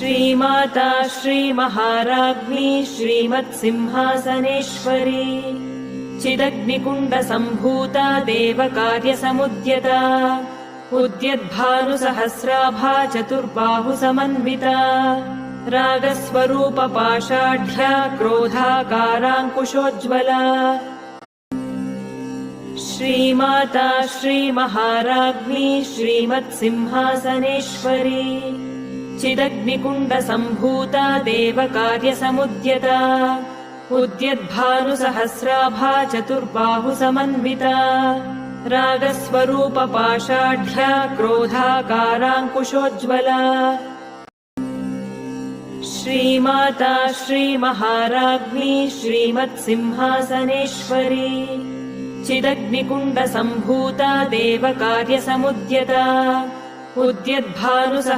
श्रीमाता श्रीमहाराज्ञी श्रीमत्सिंहासनेश्वरी चिदग्निकुण्डसम्भूता देवकार्यसमुद्यता उद्यद्भानुसहस्राभा चतुर्बाहुसमन्विता रागस्वरूपपाषाढ्या क्रोधाकाराङ्कुशोज्ज्वला श्रीमाता श्रीमहाराज्ञी श्रीमत्सिंहासनेश्वरी चिदग्निकुण्डसम्भूता देवकार्यसमुद्यता उद्यद्भानुसहस्राभा चतुर्बाहुसमन्विता रागस्वरूपपाषाढ्या क्रोधाकाराङ्कुशोज्ज्वला श्रीमाता श्रीमहाराज्ञी श्रीमत्सिंहासनेश्वरी चिदग्निकुण्डसम्भूता देवकार्यसमुद्यता उद्यद्भानुसहस्राभा